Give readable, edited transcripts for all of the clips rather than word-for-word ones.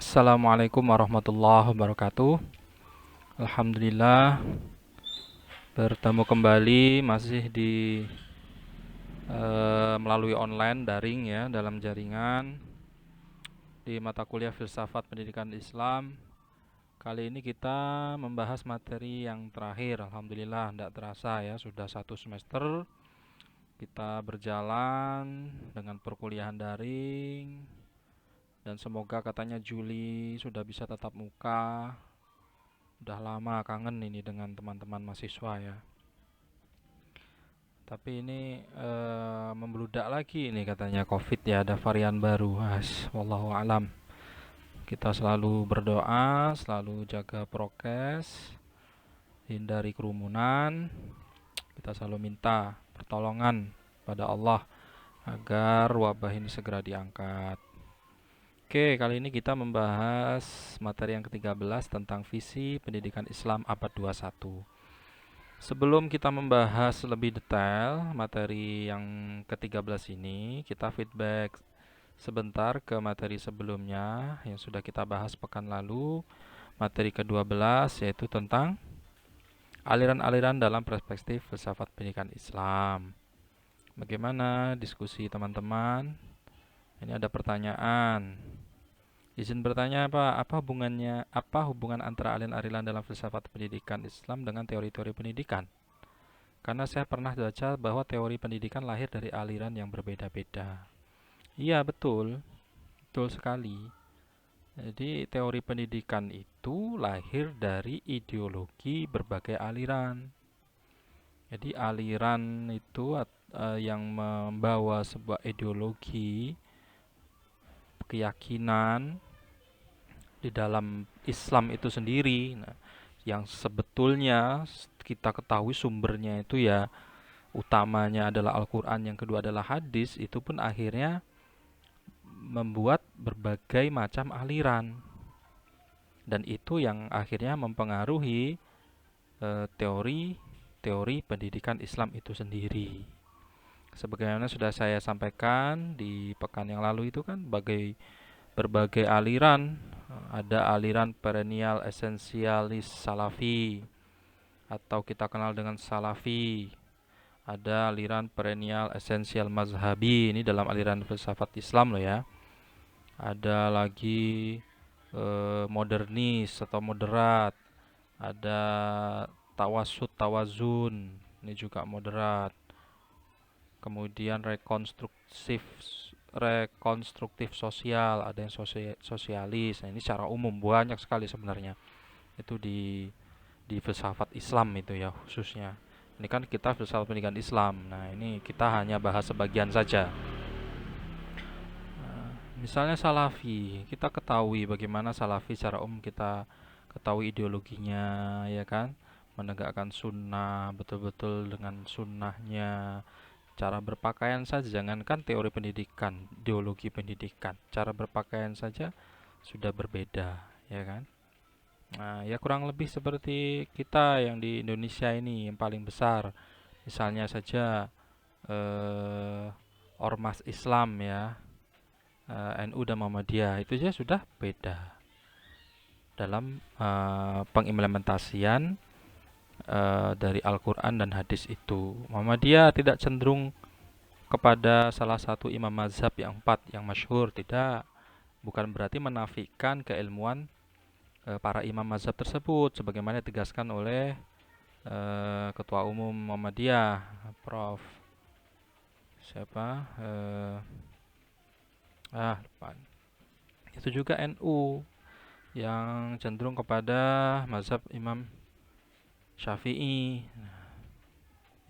Assalamualaikum warahmatullahi wabarakatuh. Alhamdulillah bertemu kembali masih di melalui online daring ya dalam jaringan di mata kuliah Filsafat Pendidikan Islam. Kali ini kita membahas materi yang terakhir. Alhamdulillah tidak terasa ya sudah satu semester kita berjalan dengan perkuliahan daring dan semoga katanya Juli sudah bisa tatap muka. Udah lama kangen ini dengan teman-teman mahasiswa ya. Tapi ini membludak lagi ini katanya COVID ya, ada varian baru. Wallahu alam. Kita selalu berdoa, selalu jaga prokes, hindari kerumunan. Kita selalu minta pertolongan pada Allah agar wabah ini segera diangkat. Oke, kali ini kita membahas materi yang ke-13 tentang visi pendidikan Islam abad 21. Sebelum kita membahas lebih detail materi yang ke-13 ini, kita feedback sebentar ke materi sebelumnya yang sudah kita bahas pekan lalu. Materi ke-12 yaitu tentang aliran-aliran dalam perspektif filsafat pendidikan Islam. Bagaimana diskusi teman-teman? Ini ada pertanyaan. Izin bertanya apa hubungan antara aliran-aliran dalam filsafat pendidikan Islam dengan teori-teori pendidikan? Karena saya pernah baca bahwa teori pendidikan lahir dari aliran yang berbeda-beda. Iya, betul. Betul sekali. Jadi teori pendidikan itu lahir dari ideologi berbagai aliran. Jadi aliran itu yang membawa sebuah ideologi, keyakinan di dalam Islam itu sendiri. Nah, yang sebetulnya kita ketahui sumbernya itu ya utamanya adalah Al-Quran, yang kedua adalah hadis, itu pun akhirnya membuat berbagai macam aliran. Dan itu yang akhirnya mempengaruhi teori pendidikan Islam itu sendiri. Sebagaimana sudah saya sampaikan di pekan yang lalu itu kan berbagai aliran. Ada aliran perennial esensialis salafi atau kita kenal dengan salafi. Ada aliran perennial esensial mazhabi, ini dalam aliran filsafat Islam loh ya. Ada lagi modernis atau moderat. Ada tawasud tawazun, ini juga moderat. Kemudian rekonstruktif sosial, ada yang sosialis. Nah, ini secara umum banyak sekali sebenarnya. Itu di filsafat Islam itu ya khususnya. Ini kan kita filsafat pendidikan Islam. Nah, ini kita hanya bahas sebagian saja. Misalnya Salafi, kita ketahui bagaimana Salafi secara umum, kita ketahui ideologinya, ya kan? Menegakkan sunnah, betul-betul dengan sunnahnya. Cara berpakaian saja, jangankan teori pendidikan, ideologi pendidikan. Cara berpakaian saja sudah berbeda, ya kan? Nah, ya kurang lebih seperti kita yang di Indonesia ini yang paling besar. Misalnya saja ormas Islam ya, NU dan Muhammadiyah itu saja sudah beda dalam pengimplementasian dari Al-Quran dan hadis itu. Muhammadiyah tidak cenderung kepada salah satu imam mazhab yang empat yang masyhur, tidak. Bukan berarti menafikan keilmuan para imam mazhab tersebut sebagaimana ditegaskan oleh Ketua Umum Muhammadiyah, Prof. Siapa? Lupa. Itu juga NU yang cenderung kepada mazhab Imam Syafi'i.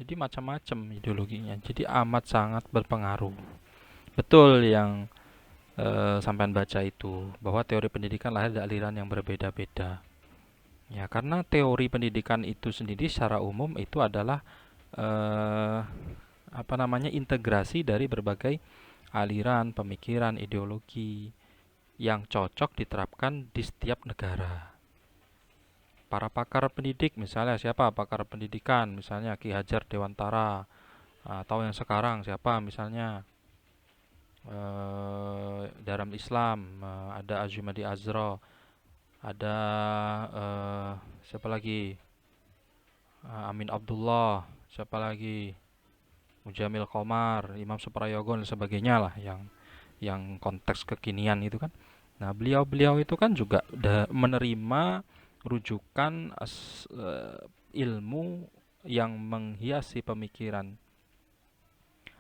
Jadi macam-macam ideologinya. Jadi amat sangat berpengaruh. Betul yang sampean baca itu, bahwa teori pendidikan lahir dari aliran yang berbeda-beda. Ya, karena teori pendidikan itu sendiri secara umum itu adalah integrasi dari berbagai aliran, pemikiran, ideologi yang cocok diterapkan di setiap negara. Para pakar pendidik, misalnya siapa pakar pendidikan, misalnya Ki Hajar Dewantara, atau yang sekarang siapa misalnya dalam Islam ada Azumadi Azra, ada siapa lagi? Amin Abdullah, siapa lagi? Mujamil Komar, Imam Suprayogo dan sebagainya lah yang konteks kekinian itu kan. Nah, beliau-beliau itu kan juga menerima rujukan ilmu yang menghiasi pemikiran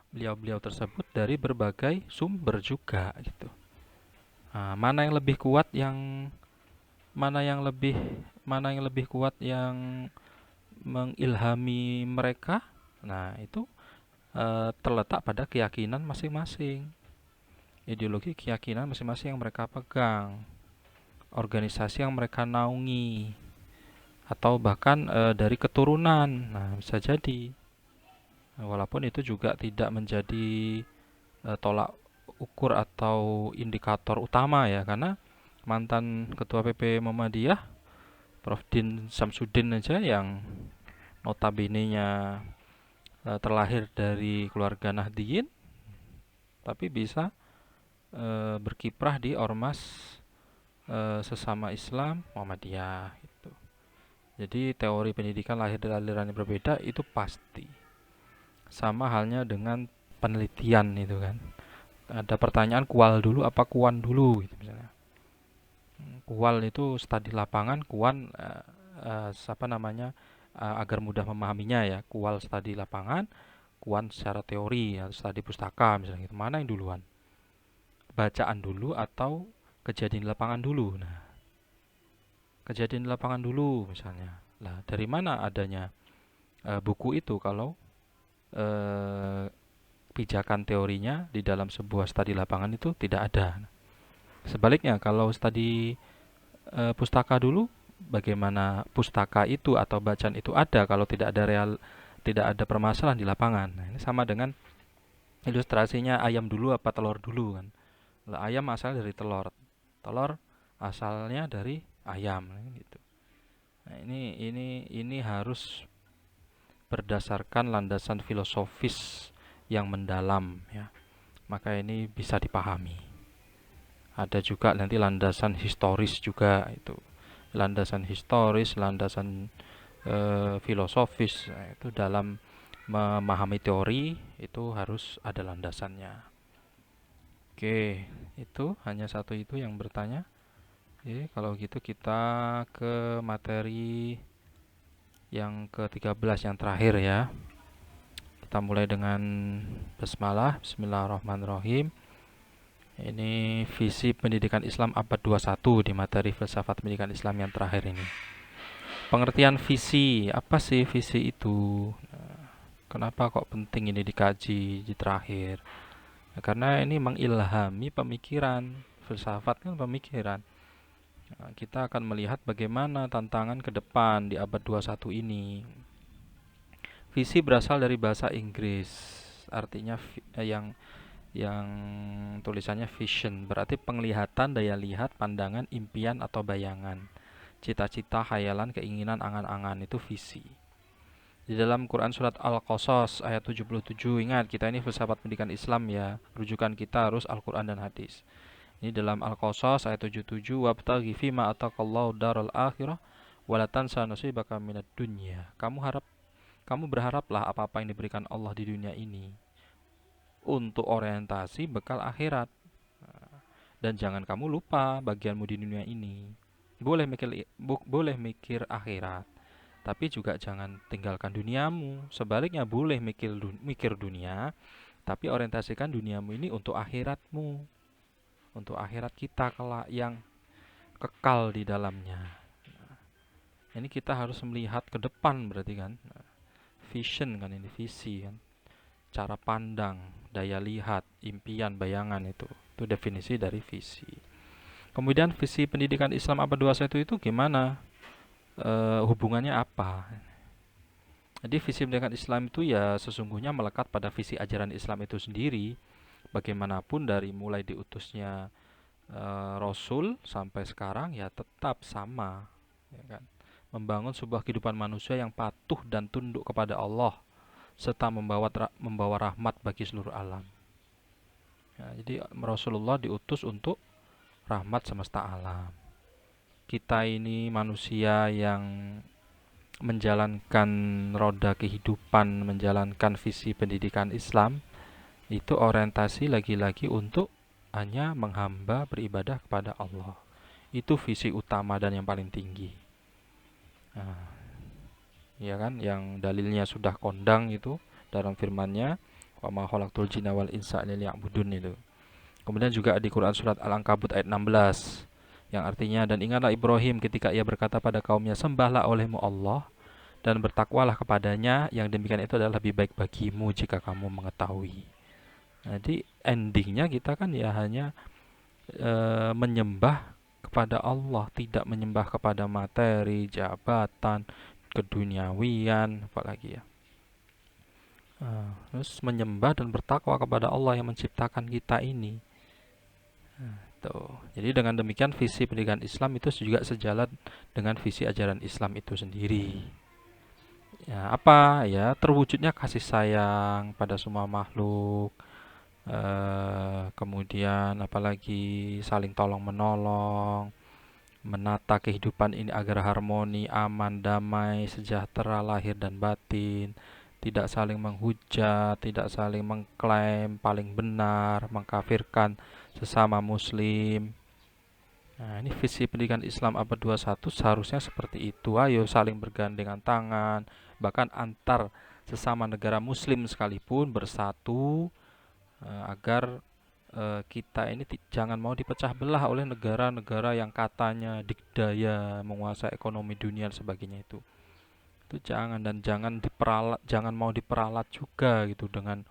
beliau-beliau tersebut dari berbagai sumber juga gitu. Nah, mana yang lebih mana yang lebih kuat yang mengilhami mereka? Nah, itu terletak pada keyakinan masing-masing, ideologi keyakinan masing-masing yang mereka pegang, organisasi yang mereka naungi, atau bahkan dari keturunan. Nah, bisa jadi. Walaupun itu juga tidak menjadi tolak ukur atau indikator utama ya, karena mantan ketua PP Muhammadiyah Prof. Din Samsudin aja yang notabene-nya terlahir dari keluarga Nahdliyin tapi bisa berkiprah di ormas sesama Islam Muhammadiyah gitu. Jadi teori pendidikan lahir dari aliran yang berbeda itu pasti. Sama halnya dengan penelitian itu kan. Ada pertanyaan kual dulu apa kuan dulu gitu misalnya. Kual itu studi lapangan, kuan apa namanya agar mudah memahaminya ya. Kual studi lapangan, kuan secara teori ya, studi pustaka misalnya gitu. Mana yang duluan? Bacaan dulu atau kejadian di lapangan dulu? Nah, kejadian di lapangan dulu misalnya. Lah, dari mana adanya buku itu kalau pijakan teorinya di dalam sebuah studi lapangan itu tidak ada. Sebaliknya, kalau studi pustaka dulu, bagaimana pustaka itu atau bacaan itu ada kalau tidak ada permasalahan di lapangan. Nah, ini sama dengan ilustrasinya ayam dulu apa telur dulu kan. Lah, ayam asalnya dari telur. Telur asalnya dari ayam gitu. Nah, ini harus berdasarkan landasan filosofis yang mendalam ya. Maka ini bisa dipahami. Ada juga nanti landasan historis juga itu. Landasan historis, landasan filosofis itu dalam memahami teori itu harus ada landasannya. Oke, itu hanya satu itu yang bertanya. Oke, kalau gitu kita ke materi yang ke-13 yang terakhir ya. Kita mulai dengan basmalah, bismillahirrahmanirrahim. Ini visi pendidikan Islam abad 21 di materi filsafat pendidikan Islam yang terakhir ini. Pengertian visi, apa sih visi itu? Kenapa kok penting ini dikaji di terakhir? Ya, karena ini mengilhami pemikiran, filsafat kan pemikiran. Nah, kita akan melihat bagaimana tantangan ke depan di abad 21 ini. Visi berasal dari bahasa Inggris, artinya yang tulisannya vision, berarti penglihatan, daya lihat, pandangan, impian atau bayangan, cita-cita, khayalan, keinginan, angan-angan, itu visi. Di dalam Quran surat Al-Qasas ayat 77, ingat kita ini filsafat pendidikan Islam ya, rujukan kita harus Al-Quran dan hadis. Ini dalam Al-Qasas ayat 77, wabtaghi fima ataqallahu daral akhirah wala tansa nasibaka minad dunya. Kamu berharaplah apa-apa yang diberikan Allah di dunia ini untuk orientasi bekal akhirat. Dan jangan kamu lupa bagianmu di dunia ini. Boleh mikir akhirat, tapi juga jangan tinggalkan duniamu. Sebaliknya boleh mikir dunia, tapi orientasikan duniamu ini untuk akhiratmu, untuk akhirat kita kelak yang kekal di dalamnya. Ini kita harus melihat ke depan berarti kan. Vision kan ini, visi kan, cara pandang, daya lihat, impian, bayangan itu definisi dari visi. Kemudian visi pendidikan Islam abad 21 itu gimana, hubungannya apa? Jadi visi pendidikan Islam itu ya sesungguhnya melekat pada visi ajaran Islam itu sendiri. Bagaimanapun dari mulai diutusnya Rasul sampai sekarang ya tetap sama ya kan? Membangun sebuah kehidupan manusia yang patuh dan tunduk kepada Allah serta membawa rahmat bagi seluruh alam. Ya, jadi Rasulullah diutus untuk rahmat semesta alam. Kita ini manusia yang menjalankan roda kehidupan, menjalankan visi pendidikan Islam, itu orientasi lagi-lagi untuk hanya menghamba beribadah kepada Allah. Itu visi utama dan yang paling tinggi. Nah, ya kan, yang dalilnya sudah kondang itu dalam firman-Nya, wa ma khalaqtul jinna wal insa illa liya'budun itu. Kemudian juga di Quran surat Al-Ankabut ayat 16 yang artinya, dan ingatlah Ibrahim ketika ia berkata pada kaumnya, sembahlah olehmu Allah dan bertakwalah kepadanya, yang demikian itu adalah lebih baik bagimu jika kamu mengetahui. Jadi endingnya kita kan ya hanya menyembah kepada Allah, tidak menyembah kepada materi, jabatan, keduniawian, apalagi ya. Terus menyembah dan bertakwa kepada Allah yang menciptakan kita ini. Tuh. Jadi dengan demikian visi pendidikan Islam itu juga sejalan dengan visi ajaran Islam itu sendiri. Ya, apa ya, terwujudnya kasih sayang pada semua makhluk, kemudian apalagi saling tolong menolong, menata kehidupan ini agar harmoni, aman, damai, sejahtera lahir dan batin, tidak saling menghujat, tidak saling mengklaim paling benar, mengkafirkan sesama muslim. Nah, ini visi pendidikan Islam abad 21 seharusnya seperti itu. Ayo saling bergandengan tangan, bahkan antar sesama negara muslim sekalipun bersatu, agar kita ini jangan mau dipecah belah oleh negara-negara yang katanya dikdaya, menguasai ekonomi dunia dan sebagainya itu. Itu jangan, dan jangan diperalat, jangan mau diperalat juga gitu dengan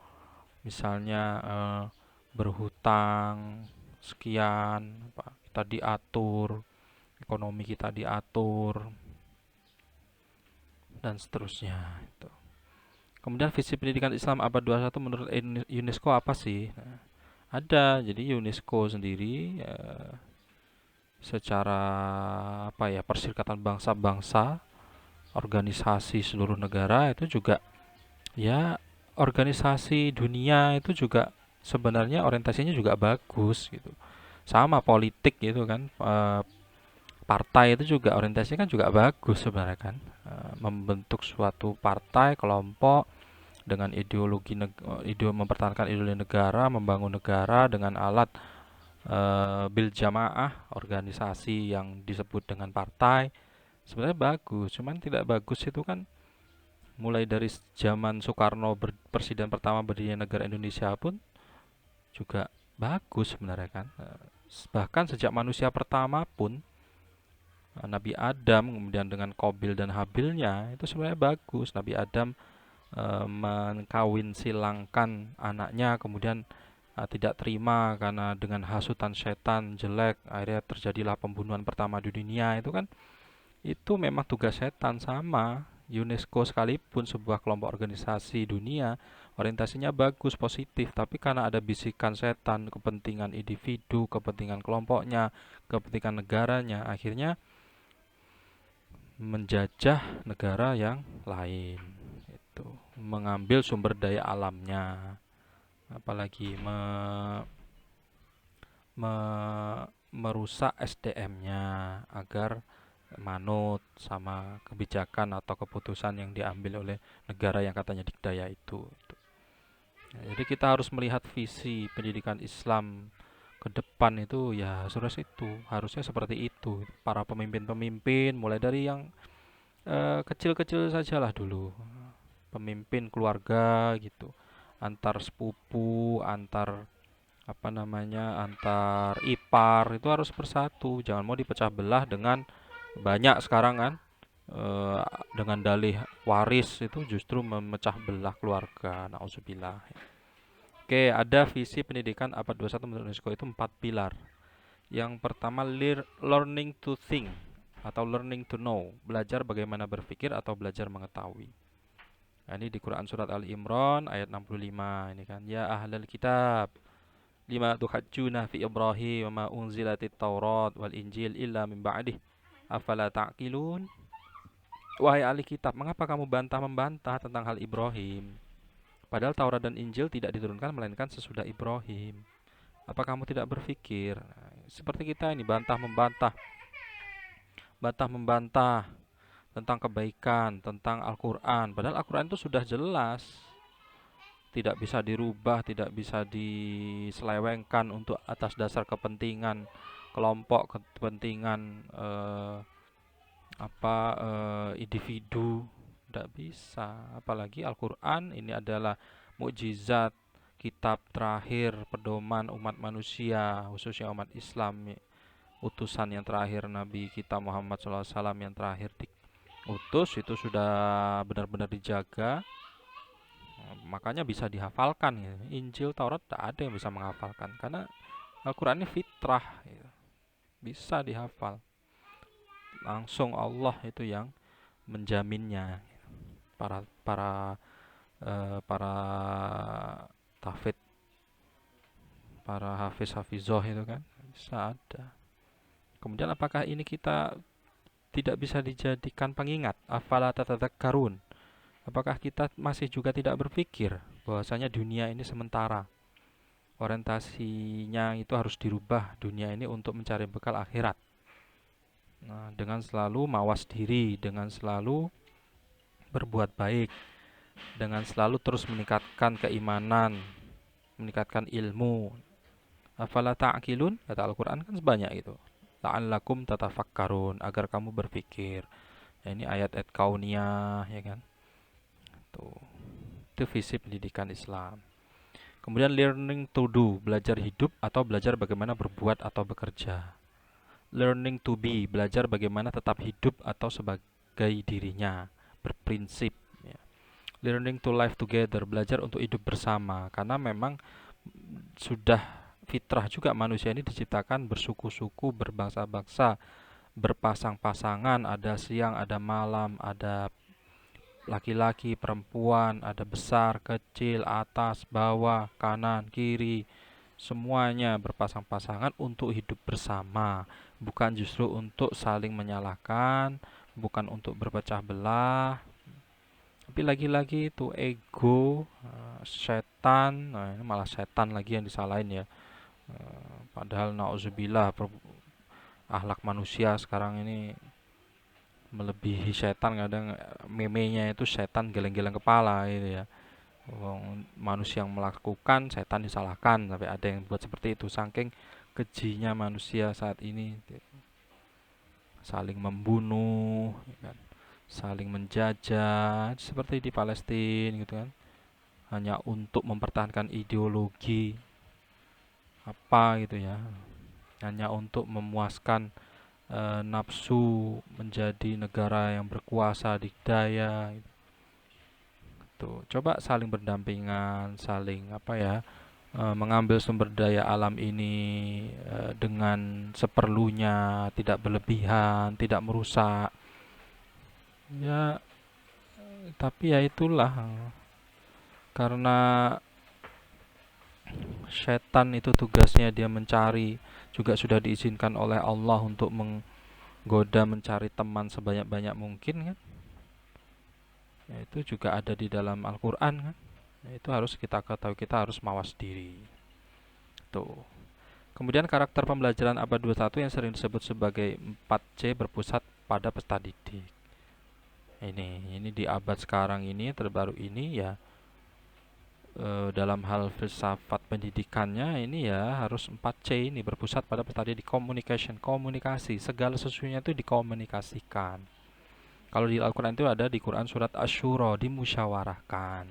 misalnya berhutang sekian, kita diatur, ekonomi kita diatur dan seterusnya itu. Kemudian visi pendidikan Islam abad 21 menurut UNESCO apa sih? Nah, ada, jadi UNESCO sendiri secara apa ya, Perserikatan Bangsa-Bangsa, organisasi seluruh negara itu juga ya, organisasi dunia itu juga sebenarnya orientasinya juga bagus gitu. Sama politik gitu kan, partai itu juga orientasinya kan juga bagus sebenarnya kan. Membentuk suatu partai, kelompok dengan ideologi mempertahankan ideologi negara, membangun negara dengan alat bil jamaah, organisasi yang disebut dengan partai. Sebenarnya bagus, cuman tidak bagus itu kan mulai dari zaman Soekarno presiden pertama berdirinya negara Indonesia pun juga bagus sebenarnya kan. Bahkan sejak manusia pertama pun, Nabi Adam kemudian dengan Qabil dan Habilnya itu sebenarnya bagus. Nabi Adam mengkawin silangkan anaknya, kemudian tidak terima karena dengan hasutan setan jelek, akhirnya terjadilah pembunuhan pertama di dunia. Itu kan, itu memang tugas setan. Sama UNESCO sekalipun, sebuah kelompok organisasi dunia, orientasinya bagus, positif, tapi karena ada bisikan setan, kepentingan individu, kepentingan kelompoknya, kepentingan negaranya, akhirnya menjajah negara yang lain, itu mengambil sumber daya alamnya, apalagi merusak SDM-nya agar manut sama kebijakan atau keputusan yang diambil oleh negara yang katanya dikdaya itu. Nah, jadi kita harus melihat visi pendidikan Islam ke depan itu ya harusnya seperti itu. Para pemimpin-pemimpin mulai dari yang kecil-kecil sajalah dulu, pemimpin keluarga gitu, antar sepupu, antar apa namanya, antar ipar itu harus bersatu, jangan mau dipecah belah dengan banyak sekarang kan, eh, dengan dalih waris itu justru memecah belah keluarga. Nauzubillah. Oke, ada visi pendidikan abad 21 menurut UNESCO itu 4 pilar. Yang pertama, learning to think atau learning to know, belajar bagaimana berpikir atau belajar mengetahui. Nah, ini di Quran surat Ali Imran ayat 65 ini kan, ya ahlal kitab lima tuhajjuna fi Ibrahim wa ma unzilatit Taurat wal Injil illa min ba'dih afala ta'qilun. Wahai ahli kitab, mengapa kamu membantah tentang hal Ibrahim? Padahal Taurat dan Injil tidak diturunkan melainkan sesudah Ibrahim. Apa kamu tidak berpikir? Nah, Seperti kita ini bantah membantah tentang kebaikan, tentang Al-Quran. Padahal Al-Quran itu sudah jelas, tidak bisa dirubah, tidak bisa diselewengkan untuk atas dasar kepentingan kelompok, kepentingan individu. Tidak bisa. Apalagi Al-Quran ini adalah mukjizat, kitab terakhir, pedoman umat manusia, khususnya umat Islam, utusan yang terakhir Nabi kita Muhammad SAW yang terakhir diutus, itu sudah benar-benar dijaga. Makanya bisa dihafalkan ya. Injil, Taurat tak ada yang bisa menghafalkan karena Al-Quran ini fitrah ya. Bisa dihafal. Langsung Allah itu yang menjaminnya. Para para para tahfidz, para hafiz-hafizoh itu kan bisa ada. Kemudian apakah ini kita tidak bisa dijadikan pengingat? Afala tatadzakkarun? Apakah kita masih juga tidak berpikir bahwasanya dunia ini sementara? Orientasinya itu harus dirubah, dunia ini untuk mencari bekal akhirat. Nah, dengan selalu mawas diri, dengan selalu berbuat baik, dengan selalu terus meningkatkan keimanan, meningkatkan ilmu. Afala ta'qilun? Kata Al-Quran kan sebanyak itu. La'allakum tatafakkarun, agar kamu berpikir. Ya, ini ayat-ayat kauniyah ya kan. Tuh. Itu visi pendidikan Islam. Kemudian learning to do, belajar hidup atau belajar bagaimana berbuat atau bekerja. Learning to be, belajar bagaimana tetap hidup atau sebagai dirinya, berprinsip ya. Learning to live together, belajar untuk hidup bersama, karena memang sudah fitrah juga manusia ini diciptakan bersuku-suku, berbangsa-bangsa, berpasang-pasangan, ada siang, ada malam, ada laki-laki, perempuan, ada besar, kecil, atas, bawah, kanan, kiri, semuanya berpasang-pasangan untuk hidup bersama, bukan justru untuk saling menyalahkan, bukan untuk berpecah belah. Tapi lagi-lagi itu ego, setan, nah ini malah setan lagi yang disalahin ya. Padahal nauzubillah, akhlak manusia sekarang ini melebihi setan. Kadang memenya itu setan geleng-geleng kepala gitu ya. Manusia yang melakukan, setan disalahkan, sampai ada yang buat seperti itu. Saking kejinya manusia saat ini, saling membunuh ya kan? Saling menjajah seperti di Palestina gitu kan, hanya untuk mempertahankan ideologi apa gitu ya, hanya untuk memuaskan nafsu menjadi negara yang berkuasa, dikdaya gitu. Tuh, coba saling berdampingan, saling mengambil sumber daya alam ini dengan seperlunya, tidak berlebihan, tidak merusak. Ya, tapi ya itulah, karena setan itu tugasnya dia mencari, juga sudah diizinkan oleh Allah untuk menggoda, mencari teman sebanyak-banyak mungkin kan. Ya, itu juga ada di dalam Al-Quran kan. Ya, itu harus kita ketahui, kita harus mawas diri. Tuh. Kemudian karakter pembelajaran abad 21 yang sering disebut sebagai 4C berpusat pada peserta didik. Ini di abad sekarang ini, terbaru ini ya, dalam hal filsafat pendidikannya ini ya harus 4C ini berpusat pada peserta didik. Communication, komunikasi, segala sesuatunya itu dikomunikasikan. Kalau di Al-Quran itu ada di Quran surat Asy-Syura, dimusyawarahkan.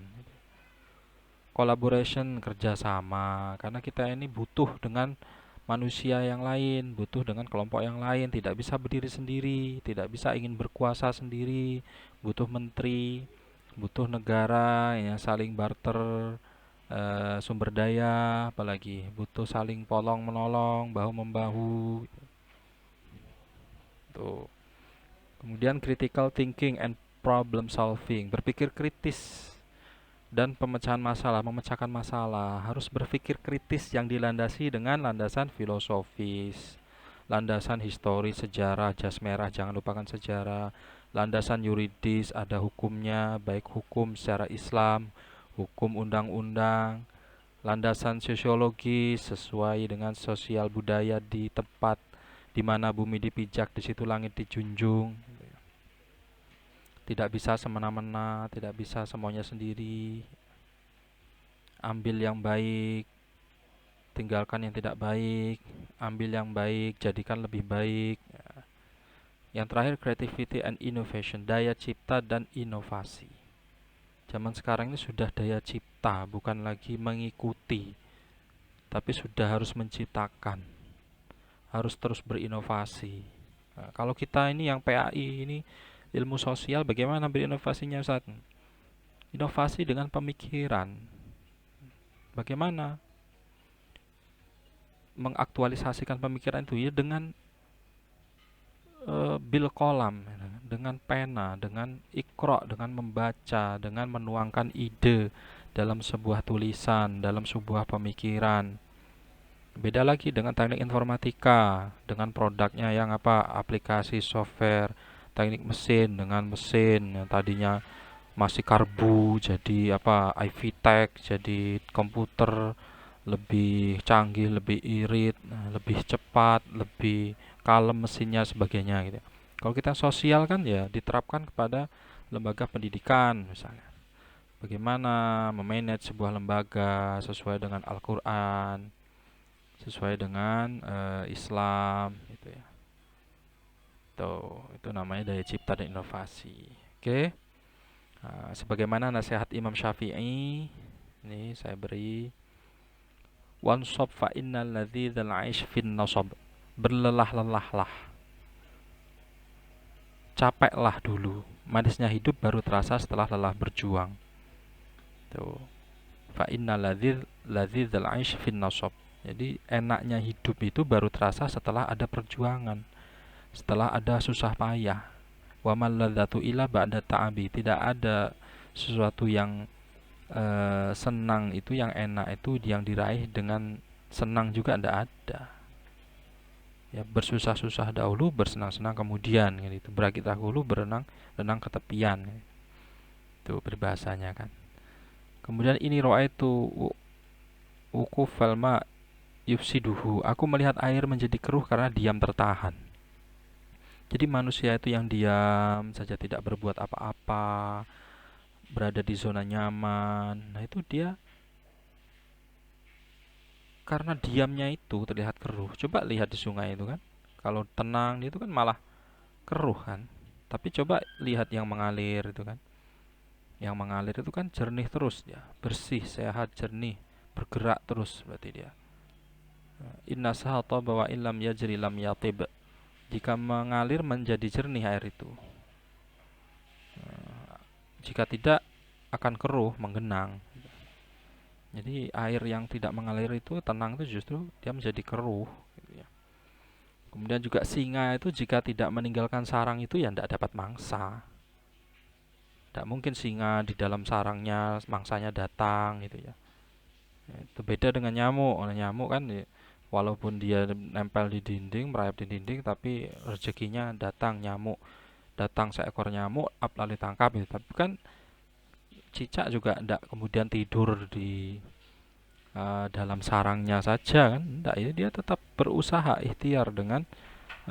Collaboration, kerjasama, karena kita ini butuh dengan manusia yang lain, butuh dengan kelompok yang lain, tidak bisa berdiri sendiri, tidak bisa ingin berkuasa sendiri, butuh menteri, butuh negara yang saling barter sumber daya, apalagi butuh saling tolong menolong, bahu membahu. Tuh. Kemudian critical thinking and problem solving, berpikir kritis dan memecahkan masalah, harus berpikir kritis yang dilandasi dengan landasan filosofis, landasan historis, sejarah, jas merah, jangan lupakan sejarah, landasan yuridis, ada hukumnya, baik hukum secara Islam, hukum undang-undang, landasan sosiologi sesuai dengan sosial budaya di tempat di mana bumi dipijak, di situ langit dijunjung. Tidak bisa semena-mena, tidak bisa semuanya sendiri. Ambil yang baik, tinggalkan yang tidak baik. Ambil yang baik, jadikan lebih baik. Yang terakhir, creativity and innovation, daya cipta dan inovasi. Zaman sekarang ini sudah daya cipta, bukan lagi mengikuti, tapi sudah harus menciptakan, harus terus berinovasi. Nah, kalau kita ini yang PAI ini ilmu sosial, bagaimana berinovasinya Ustaz? Inovasi dengan pemikiran. Bagaimana mengaktualisasikan pemikiran itu ya dengan bil kolam, dengan pena, dengan ikro, dengan membaca, dengan menuangkan ide dalam sebuah tulisan, dalam sebuah pemikiran. Beda lagi dengan teknik informatika, dengan produknya yang apa, aplikasi software, teknik mesin dengan mesin yang tadinya masih karbu jadi apa, iVTech, jadi komputer lebih canggih, lebih irit, lebih cepat, lebih kalem mesinnya sebagainya gitu. Kalau kita sosial kan ya diterapkan kepada lembaga pendidikan misalnya. Bagaimana memanage sebuah lembaga sesuai dengan Al-Qur'an, sesuai dengan Islam gitu ya. Itu namanya daya cipta dan inovasi. Oke. Sebagaimana nasihat Imam Syafi'i, ini saya beri, wansab fa innal ladzal 'aish fin nasab. Berlelah-lelahlah. Capeklah dulu. Manisnya hidup baru terasa setelah lelah berjuang. Tuh. Fa innal ladzal 'aish fin nasab. Jadi enaknya hidup itu baru terasa setelah ada perjuangan, setelah ada susah payah. Wa mal ladzatu illa ba'da ta'abi. Tidak ada sesuatu yang senang itu, yang enak itu yang diraih dengan senang juga tidak ada. Ya, bersusah-susah dahulu, bersenang-senang kemudian gitu. Berakit dahulu, berenang ke tepian gitu. Itu peribahasanya kan. Kemudian ini roa itu wukuf falma yufsiduhu. Aku melihat air menjadi keruh karena diam tertahan. Jadi manusia itu yang diam saja, tidak berbuat apa-apa, berada di zona nyaman. Nah, itu dia karena diamnya itu terlihat keruh. Coba lihat di sungai itu kan. Kalau tenang itu kan malah keruh kan. Tapi coba lihat yang mengalir itu kan. Yang mengalir itu kan jernih terus ya, bersih, sehat, jernih, bergerak terus berarti dia. Inna sahata bahwa ilam yajri lam yatib. Jika mengalir menjadi jernih air itu. Jika tidak akan keruh, menggenang. Jadi air yang tidak mengalir itu tenang itu justru dia menjadi keruh gitu ya. Kemudian juga singa itu jika tidak meninggalkan sarang itu ya tidak dapat mangsa. Tidak mungkin singa di dalam sarangnya mangsanya datang gitu ya. Itu beda dengan nyamuk. Nyamuk kan ya, walaupun dia nempel di dinding, merayap di dinding, tapi rezekinya datang nyamuk. Datang seekor nyamuk, lalu tangkap gitu. Tapi kan cicak juga tidak kemudian tidur di dalam sarangnya saja kan. Tidak, ya dia tetap berusaha ikhtiar dengan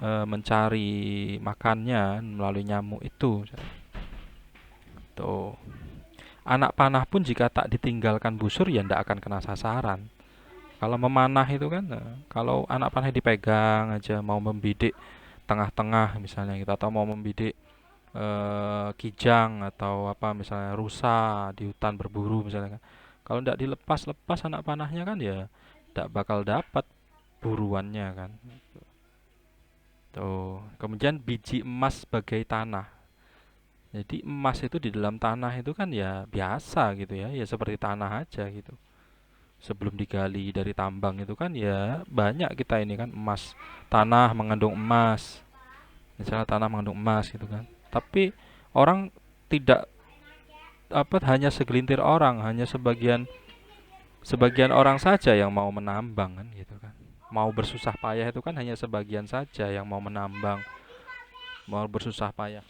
mencari makannya melalui nyamuk itu. Tuh. Anak panah pun jika tak ditinggalkan busur ya tidak akan kena sasaran. Kalau memanah itu kan, kalau anak panah dipegang aja, mau membidik tengah-tengah misalnya kita, atau mau membidik kijang atau apa misalnya rusa di hutan berburu misalnya kan. Kalau tidak dilepas-lepas anak panahnya kan ya tidak bakal dapat buruannya kan. Tuh. Kemudian biji emas sebagai tanah. Jadi emas itu di dalam tanah itu kan ya biasa gitu ya, ya seperti tanah aja gitu. Sebelum digali dari tambang itu kan ya banyak kita ini kan emas, tanah mengandung emas. Misalnya tanah mengandung emas gitu kan. Tapi orang tidak apa, hanya segelintir orang, hanya sebagian sebagian orang saja yang mau menambang kan gitu kan. Mau bersusah payah itu kan hanya sebagian saja yang mau menambang, mau bersusah payah.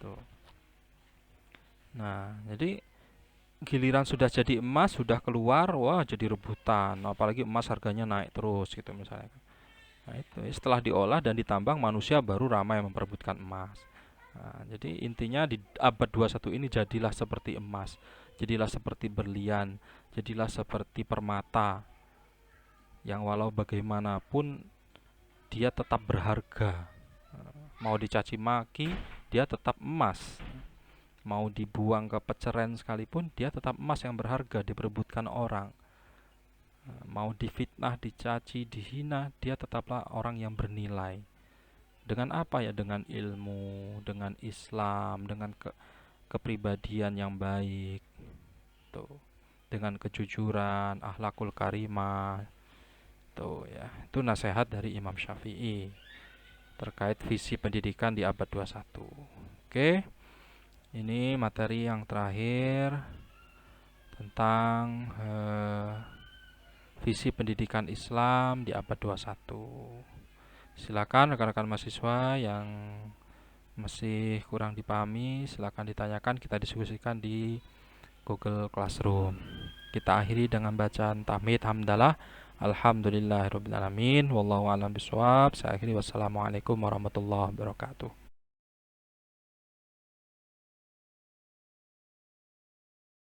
Tuh. Nah, jadi giliran sudah jadi emas, sudah keluar, wah jadi rebutan. Apalagi emas harganya naik terus gitu misalnya. Nah, itu setelah diolah dan ditambang, manusia baru ramai memperebutkan emas. Nah, jadi intinya di abad 21 ini jadilah seperti emas, jadilah seperti berlian, jadilah seperti permata yang walau bagaimanapun dia tetap berharga. Mau dicaci maki, dia tetap emas. Mau dibuang ke peceren sekalipun, dia tetap emas yang berharga diperebutkan orang. Mau difitnah, dicaci, dihina, dia tetaplah orang yang bernilai. Dengan apa ya? Dengan ilmu, dengan Islam, dengan kepribadian yang baik, tuh. Dengan kejujuran, akhlakul karimah, tuh ya. Itu nasihat dari Imam Syafi'i terkait visi pendidikan di abad 21. Oke, ini materi yang terakhir tentang visi pendidikan Islam di abad 21. Silakan rekan-rekan mahasiswa yang masih kurang dipahami, silakan ditanyakan, kita diskusikan di Google Classroom. Kita akhiri dengan bacaan tahmid hamdalah. Alhamdulillahirabbil alamin. Wallahu a'lam bishawab. Saya akhiri, wassalamualaikum warahmatullahi wabarakatuh.